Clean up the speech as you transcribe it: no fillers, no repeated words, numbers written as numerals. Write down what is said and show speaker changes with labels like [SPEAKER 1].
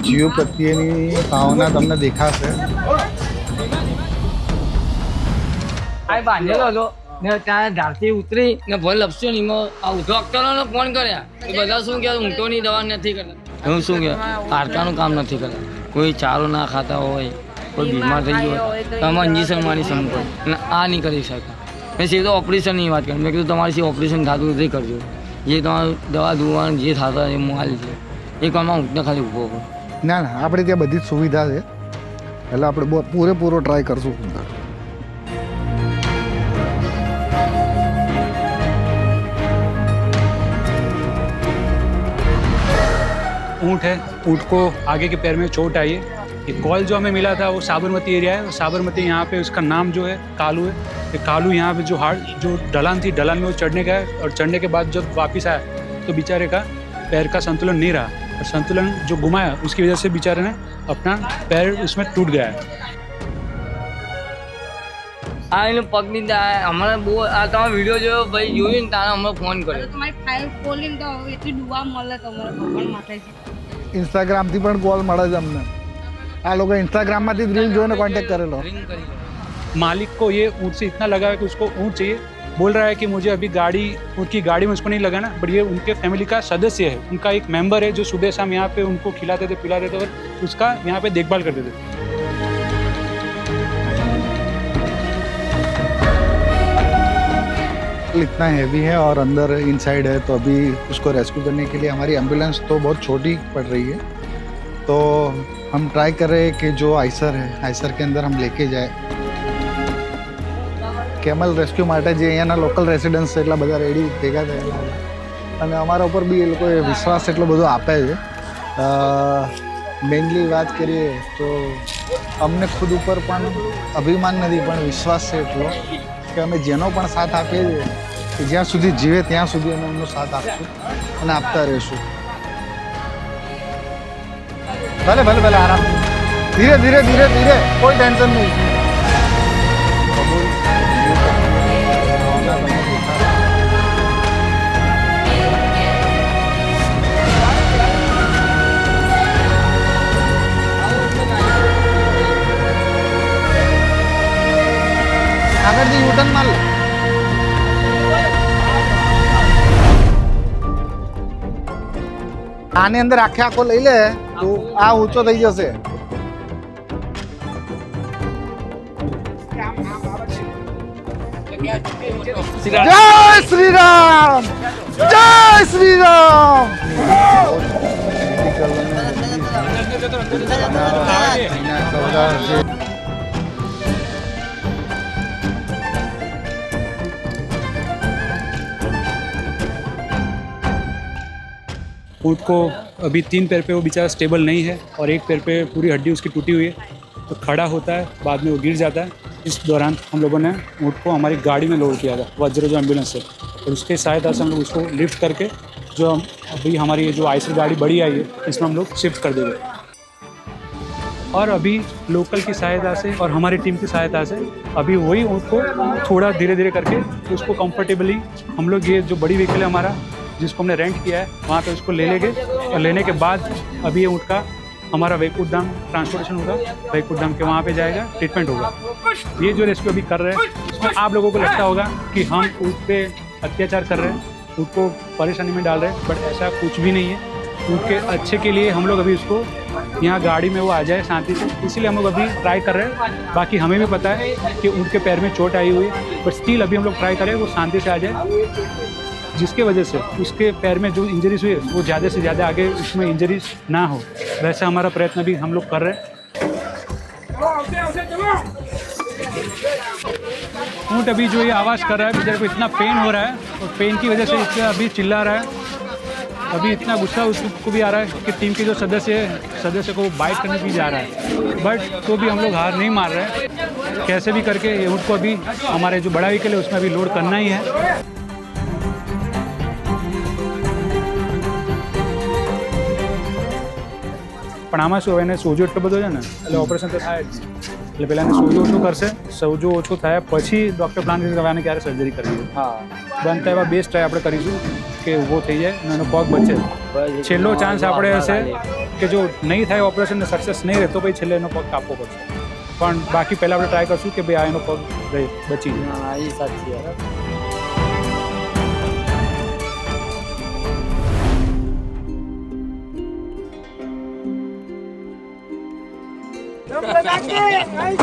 [SPEAKER 1] જીવ પ્રત્યેની ભાવના તમને દેખાશે.
[SPEAKER 2] આ બાંધેલો હતો ને ત્યાં ધારથી ઉતરી ને ભલે લપસ્યો ને એમાં આ ડોક્ટરોને ફોન કર્યા એ બધા શું કહે ઊંટોની દવા નથી કરતા. હું શું કહે હાડકાનું કામ નથી કરતા. કોઈ ચારો ના ખાતા હોય, કોઈ બીમાર થઈ ગયો હોય તો આમાં ઇન્જેક્શન મારી સમજો અને આ નહીં કરી શકે. મેં સીધો ઓપરેશનની વાત કરી. મેં કીધું તમારી ઓપરેશન થતું નથી કરજો, જે તમારું દવા ધોવાનું જે થતા એ મોલ છે એ કામમાં ઊંટને ખાલી ઊભો કરો.
[SPEAKER 1] ના ના, આપણે ત્યાં બધી જ સુવિધા છે, એટલે આપણે પૂરેપૂરો ટ્રાય કરશું.
[SPEAKER 3] ऊँट है, ऊँट को आगे के पैर में चोट आई है. ये कॉल जो हमें मिला था वो साबरमती एरिया है. साबरमती यहाँ पे उसका नाम जो है कालू है. ये कालू यहाँ पे जो ढलान थी, ढलान में वो चढ़ने का है और चढ़ने के बाद जब वापस आया तो बेचारे का पैर का संतुलन नहीं रहा और संतुलन जो घुमाया उसकी वजह से बेचारे ने अपना पैर उसमें टूट गया है.
[SPEAKER 2] આ એનો પગ દીધા હમણાં બહુ આ તમે વિડીયો જોયો ભાઈ જોયું ને તારે હમણાં ફોન કર્યો.
[SPEAKER 4] તમારી ફાઇલ ખોલીને તો એટલી ડુવા મળે તમારે ભગવાન માટે છે.
[SPEAKER 1] ઇન્સ્ટાગ્રામથી પણ કોલ મળે છે અમને. આ લોકો ઇન્સ્ટાગ્રામમાંથી રીલ જોઈને કોન્ટેક્ટ કરેલો.
[SPEAKER 3] मालिक को ये ऊँट से इतना लगा है कि उसको ऊँट चाहिए. बोल रहा है कि मुझे अभी ऊँट की गाड़ी में उसको नहीं लगाना, बट ये उनके फैमिली का सदस्य है, उनका एक मेंबर है जो सुबह शाम यहाँ पे उनको खिलाते थे पिलाते थे और उसका यहाँ पे देखभाल करते थे.
[SPEAKER 1] इतना हैवी है और अंदर इनसाइड है, तो अभी उसको रेस्क्यू करने के लिए हमारी एम्बुलेंस तो बहुत छोटी पड़ रही है, तो हम ट्राई कर रहे हैं कि जो आइसर है आइसर के अंदर हम लेके जाए. કેમલ રેસ્ક્યુ માટે જે અહીંયાના લોકલ રેસિડન્ટ્સ છે એટલા બધા રેડી ભેગા થયેલા અને અમારા ઉપર બી એ લોકોએ વિશ્વાસ એટલો બધો આપે છે. મેઇનલી વાત કરીએ તો અમને ખુદ ઉપર પણ અભિમાન નથી પણ વિશ્વાસ છે એટલો કે અમે જેનો પણ સાથ આપીએ છીએ કે જ્યાં સુધી જીવે ત્યાં સુધી અમે એમનો સાથ આપશું અને આપતા રહીશું. ભલે ભલે ભલે આરામ, ધીરે ધીરે ધીરે ધીરે, કોઈ ટેન્શન નહીં. આગળથી યુટર્ન માર લે. આની અંદર આખે આખો લઈ લે તો આ ઊંચો થઈ જશે. જય શ્રી રામ, જય શ્રી રામ.
[SPEAKER 3] ऊँट को अभी 3 पैर पे वो बेचारा स्टेबल नहीं है और एक पैर पे पूरी हड्डी उसकी टूटी हुई है, तो खड़ा होता है, बाद में वो गिर जाता है. इस दौरान हम लोगों ने ऊँट को हमारी गाड़ी में लोड किया था, वज्र जो एम्बुलेंस है, और उसके सहायता से हम लोग उसको लिफ्ट करके जो अभी हमारी जो आइसर गाड़ी बड़ी आई है इसमें हम लोग शिफ्ट कर देंगे. और अभी लोकल की सहायता से और हमारी टीम की सहायता से अभी वही ऊँट को थोड़ा धीरे धीरे करके उसको कंफर्टेबली हम लोग ये जो बड़ी व्हीकल है हमारा जिसको हमने रेंट किया है वहाँ पे उसको ले लेंगे और लेने के बाद अभी ये ऊँट का हमारा वैकुंठ धाम ट्रांसपोर्टेशन होगा. वैकुंठ धाम के वहाँ पे जाएगा, ट्रीटमेंट होगा. ये जो रेस्क्यू अभी कर रहे हैं उसमें आप लोगों को लगता होगा कि हम ऊँट पे अत्याचार कर रहे हैं, ऊँट को परेशानी में डाल रहे हैं, बट ऐसा कुछ भी नहीं है. ऊँट के अच्छे के लिए हम लोग अभी उसको यहाँ गाड़ी में वो आ जाए शांति से, इसीलिए हम लोग अभी ट्राई कर रहे हैं. बाकी हमें भी पता है कि ऊँट के पैर में चोट आई हुई है, बट स्टिल अभी हम लोग ट्राई करें वो शांति से आ जाए, जिसके वजह से उसके पैर में जो इंजरीज हुई है वो ज़्यादा से ज़्यादा आगे उसमें इंजरीज ना हो, वैसा हमारा प्रयत्न भी हम लोग कर रहे हैं. ऊँट अभी जो ये आवाज़ कर रहा है बेचारे को इतना पेन हो रहा है और पेन की वजह से इससे अभी चिल्ला रहा है. अभी इतना गुस्सा उसको भी आ रहा है कि टीम के जो सदस्य को बाइट करने भी जा रहा है, बट तो भी हम लोग हार नहीं मार रहे हैं. कैसे भी करके ये ऊँट को अभी हमारे जो बड़ा व्हीकल है उसमें अभी लोड करना ही है. પણ આમાં શું એને સોજો એટલો બધો છે ને એટલે ઓપરેશન તો થાય જ. એટલે પહેલાં એને સોજો ઓછો કરશે, સોજો ઓછો થયા પછી ડૉક્ટર પ્લાન કરશે કે હવે આને ક્યારે સર્જરી કરવી છે.
[SPEAKER 2] હા
[SPEAKER 3] બંધ થાય એવા બેસ્ટ ટ્રાય આપણે કરીશું કે ઊભો થઈ જાય અને એનો પગ બચે. છેલ્લો ચાન્સ આપણે હશે કે જો નહીં થાય ઓપરેશન ને સક્સેસ નહીં રહે તો પછી છેલ્લે એનો પગ કાપવો પડશે. પણ બાકી પહેલાં આપણે ટ્રાય કરશું કે ભાઈ આ એનો પગ બચી જાય.
[SPEAKER 2] હા એ સાચી વાત.
[SPEAKER 5] Vamos, Daqui! Aí,